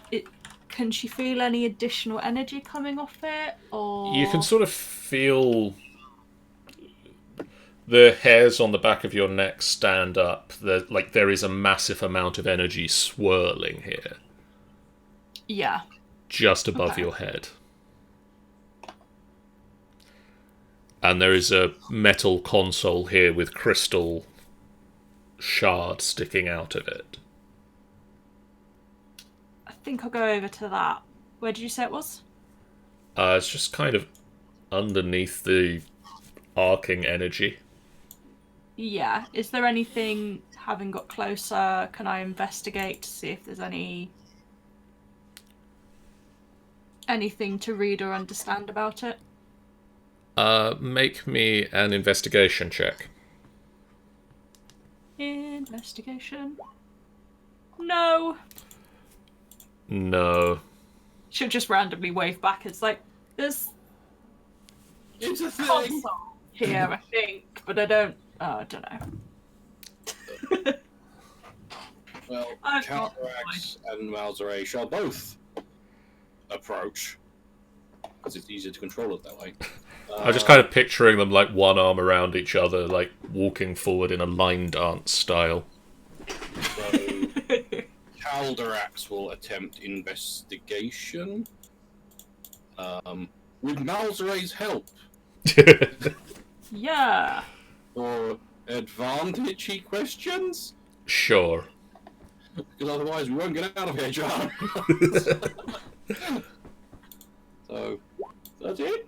she feel any additional energy coming off it, or You can sort of feel the hairs on the back of your neck stand up. There is a massive amount of energy swirling here. Yeah. Just above your head. And there is a metal console here with crystal shards sticking out of it. I think I'll go over to that. Where did you say it was? It's just kind of underneath the arcing energy. Yeah. Is there anything, having got closer, can I investigate to see if there's anything to read or understand about it? Make me an investigation check. Investigation. No. No. She'll just randomly wave back. It's like, there's It's a thing! console here, I think, but I don't know. Well, I've got Counterax and Malzere shall both approach, because it's easier to control it that way. I'm just kind of picturing them like one arm around each other, like walking forward in a line dance style. So, Calderax will attempt investigation. With Malzere's help. Yeah. For advantage questions? Sure. Because otherwise we won't get out of here, John. So, that's it?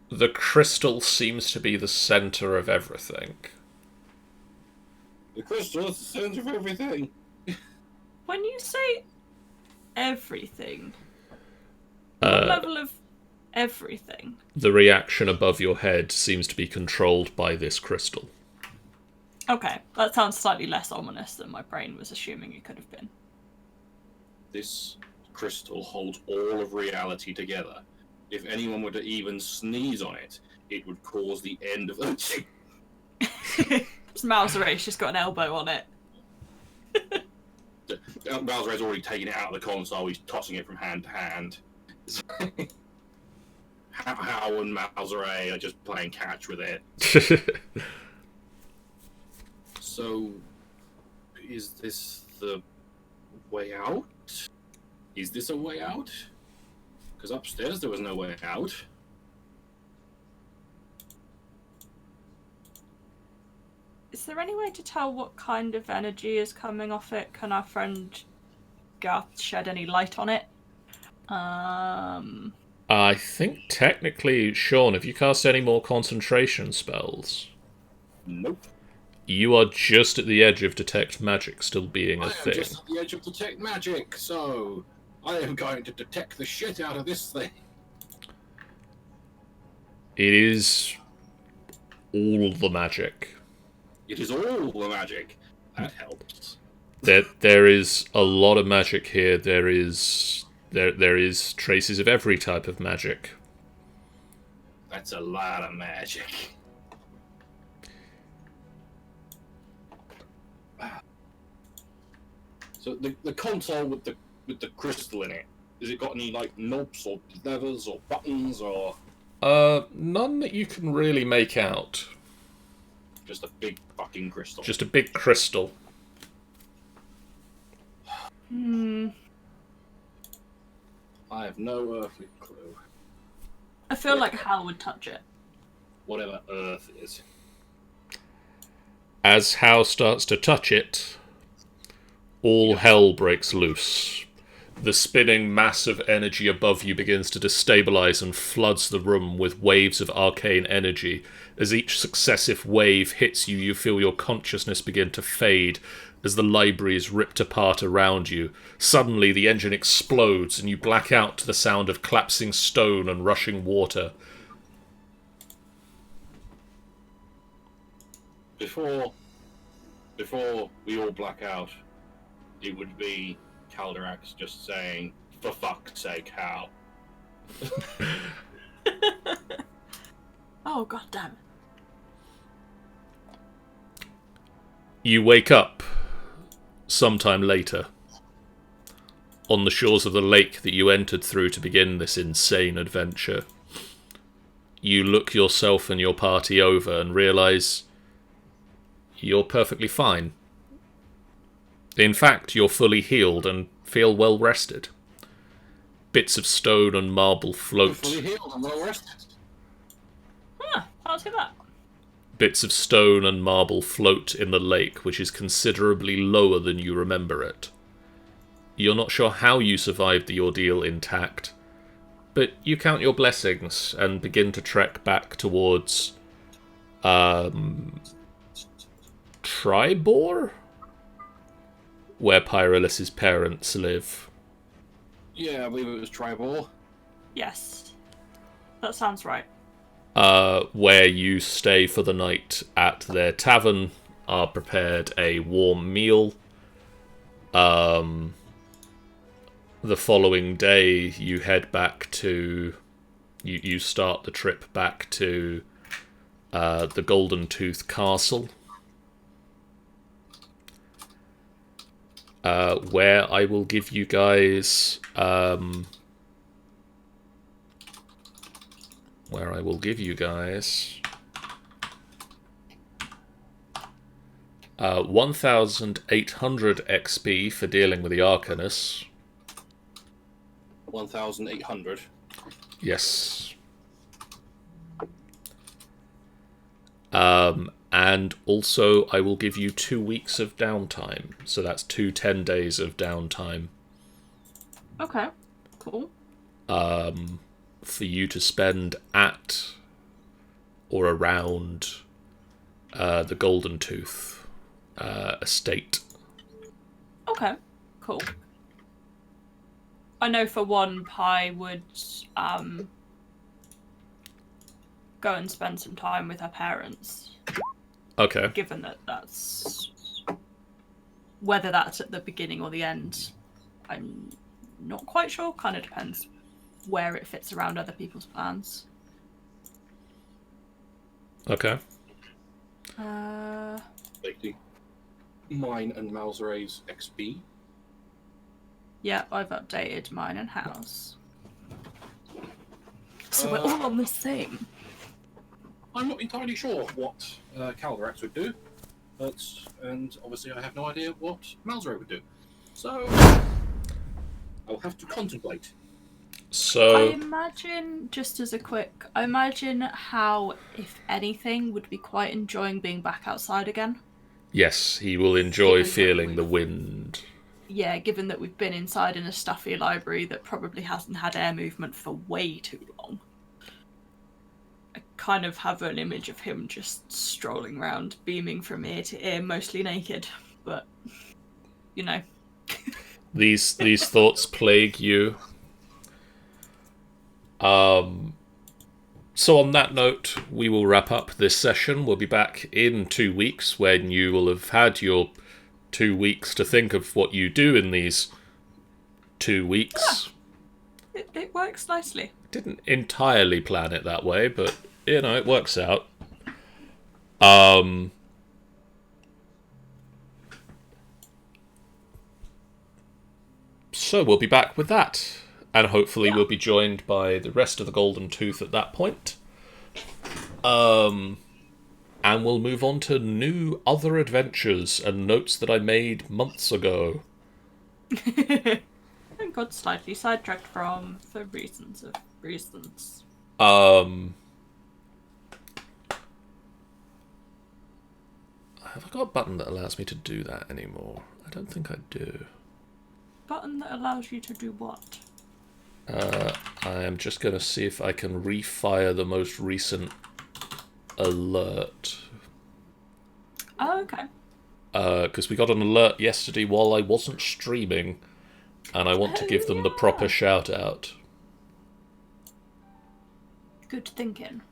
The crystal seems to be the center of everything. The crystal is the center of everything. When you say everything, what level of everything? The reaction above your head seems to be controlled by this crystal. Okay, that sounds slightly less ominous than my brain was assuming it could have been. This crystal holds all of reality together. If anyone were to even sneeze on it, it would cause the end of the... Malzere's just got an elbow on it. Malzere's already taken it out of the console, he's tossing it from hand to hand. Hao and Malzere are just playing catch with it. So, is this the way out? Is this a way out? Because upstairs there was no way out. Is there any way to tell what kind of energy is coming off it? Can our friend Garth shed any light on it? I think technically, Sean, have you cast any more concentration spells? Nope. You are just at the edge of detect magic still being a thing. I am just at the edge of detect magic, so I am going to detect the shit out of this thing. It is all the magic. It is all the magic. That helps. There is a lot of magic here. There is traces of every type of magic. That's a lot of magic. So the console with the crystal in it, has it got any like knobs or levers or buttons or? None that you can really make out. Just a big fucking crystal. Just a big crystal. I have no earthly clue. feel like Hal would touch it. Whatever Earth is. As Hal starts to touch it, all hell breaks loose. The spinning mass of energy above you begins to destabilize and floods the room with waves of arcane energy. As each successive wave hits you, you feel your consciousness begin to fade as the library is ripped apart around you. Suddenly, the engine explodes and you black out to the sound of collapsing stone and rushing water. Before we all black out, it would be Calderax just saying, "For fuck's sake, Hal." Oh, god damn it. You wake up sometime later on the shores of the lake that you entered through to begin this insane adventure. You look yourself and your party over and realise you're perfectly fine. In fact, you're fully healed and feel well rested. Bits of stone and marble float. Fully healed and well rested. Huh, I'll see that. Bits of stone and marble float in the lake, which is considerably lower than you remember it. You're not sure how you survived the ordeal intact, but you count your blessings and begin to trek back towards Tribor? Where Pyrolus's parents live. Yeah, I believe it was Tribor. Yes. That sounds right. Where you stay for the night at their tavern, are prepared a warm meal. The following day, you head back to... You start the trip back to the Golden Tooth Castle. Where I will give you guys... 1,800 XP for dealing with the Arcanus. 1,800. Yes. And also I will give you 2 weeks of downtime. So that's 10 days of downtime. Okay, cool. For you to spend at or around the Golden Tooth estate. Okay, cool. I know for one, Pi would go and spend some time with her parents. Okay. Given that that's... Whether that's at the beginning or the end, I'm not quite sure. Kind of depends where it fits around other people's plans. Okay. Like mine and Malzere's XP. Yeah, I've updated mine and house. So we're all on the same. I'm not entirely sure what Calvarax would do, and obviously I have no idea what Malzro would do. So I'll have to contemplate. So I imagine, just as a quick, I imagine how, if anything, would be quite enjoying being back outside again. yes, he will enjoy Given that feeling the we've- wind. Yeah, given that we've been inside in a stuffy library that probably hasn't had air movement for way too long. I kind of have an image of him just strolling around, beaming from ear to ear, mostly naked. But, you know. These thoughts plague you. So on that note, we will wrap up this session. We'll be back in 2 weeks when you will have had your 2 weeks to think of what you do in these 2 weeks. It works nicely. Didn't entirely plan it that way, but, you know, it works out. So we'll be back with that. And hopefully we'll be joined by the rest of the Golden Tooth at that point. And we'll move on to new other adventures and notes that I made months ago. I got slightly sidetracked from, for reasons of reasons. Have I got a button that allows me to do that anymore? I don't think I do. Button that allows you to do what? I am just going to see if I can refire the most recent alert. Oh, okay. Because we got an alert yesterday while I wasn't streaming, and I want to give them the proper shout out. Good thinking.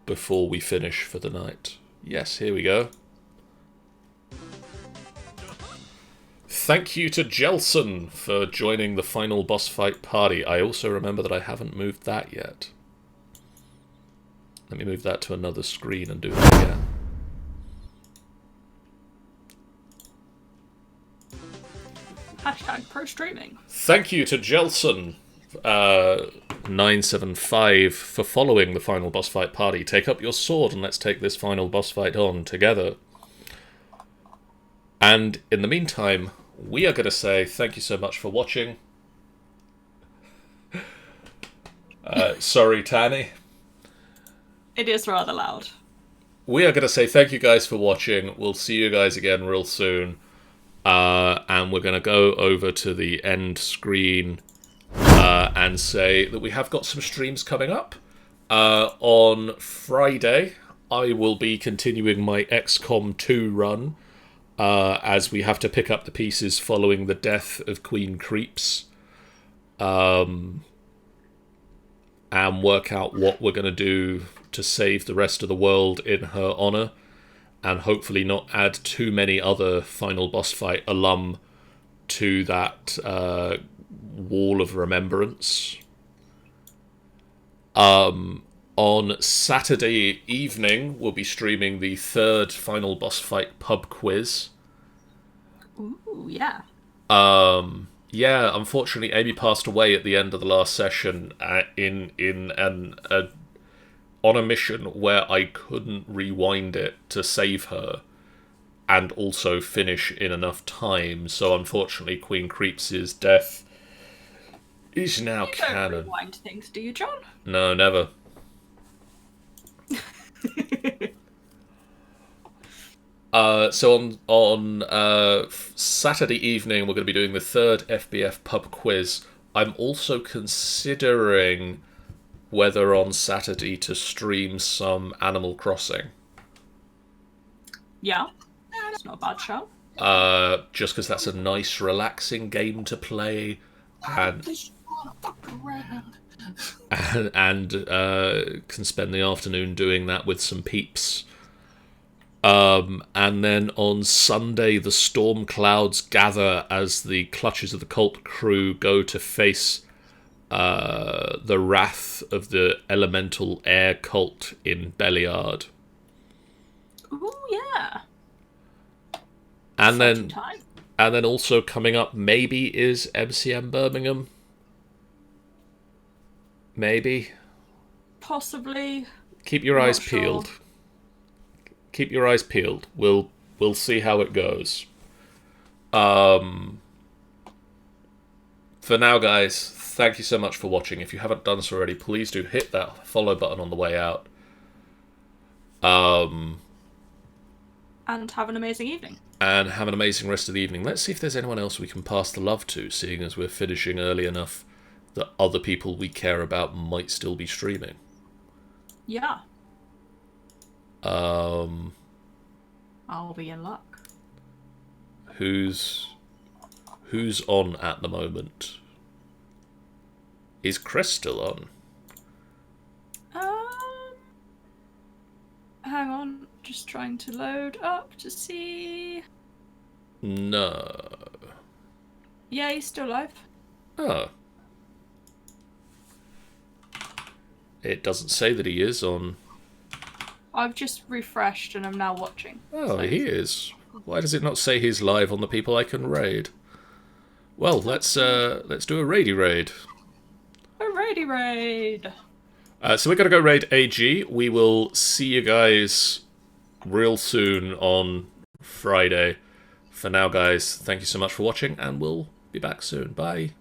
Before we finish for the night. Yes, here we go. Thank you to Jelson for joining the final boss fight party. I also remember that I haven't moved that yet. Let me move that to another screen and do it again. Hashtag pro streaming. Thank you to Jelson 975 for following the final boss fight party. Take up your sword and let's take this final boss fight on together. And in the meantime, we are going to say thank you so much for watching. Sorry, Tanny. It is rather loud. We are going to say thank you guys for watching. We'll see you guys again real soon. And we're going to go over to the end screen and say that we have got some streams coming up. On Friday, I will be continuing my XCOM 2 run. As we have to pick up the pieces following the death of Queen Creeps, and work out what we're going to do to save the rest of the world in her honour, and hopefully not add too many other final boss fight alum to that wall of remembrance. On Saturday evening, we'll be streaming the third final boss fight pub quiz. Ooh, yeah. Yeah, unfortunately, Amy passed away at the end of the last session on a mission where I couldn't rewind it to save her and also finish in enough time. So unfortunately, Queen Creeps' death is now You canon. don't rewind things, do you, John? No, never. So on Saturday evening, we're going to be doing the third FBF pub quiz. I'm also considering whether on Saturday to stream some Animal Crossing. Yeah. It's not a bad show. Just because that's a nice, relaxing game to play, and can spend the afternoon doing that with some peeps. And then on Sunday, the storm clouds gather as the clutches of the cult crew go to face the wrath of the elemental air cult in Beliard. Ooh, yeah. And Exciting then, time. and then also coming up maybe is MCM Birmingham. Maybe. Possibly. Keep your Not eyes sure. peeled. Keep your eyes peeled. We'll see how it goes. For now, guys, thank you so much for watching. If you haven't done so already, please do hit that follow button on the way out. And have an amazing evening. And have an amazing rest of the evening. Let's see if there's anyone else we can pass the love to, seeing as we're finishing early enough that other people we care about might still be streaming. Yeah. I'll be in luck. Who's on at the moment? Is Chris still on? Hang on, just trying to load up to see. No. Yeah, he's still live. Oh. It doesn't say that he is on. I've just refreshed and I'm now watching. Oh, he is. Why does it not say he's live on the people I can raid? Well, let's do a raidy raid. A raidy raid. So we're going to go raid AG. We will see you guys real soon on Friday. For now, guys, thank you so much for watching, and we'll be back soon. Bye.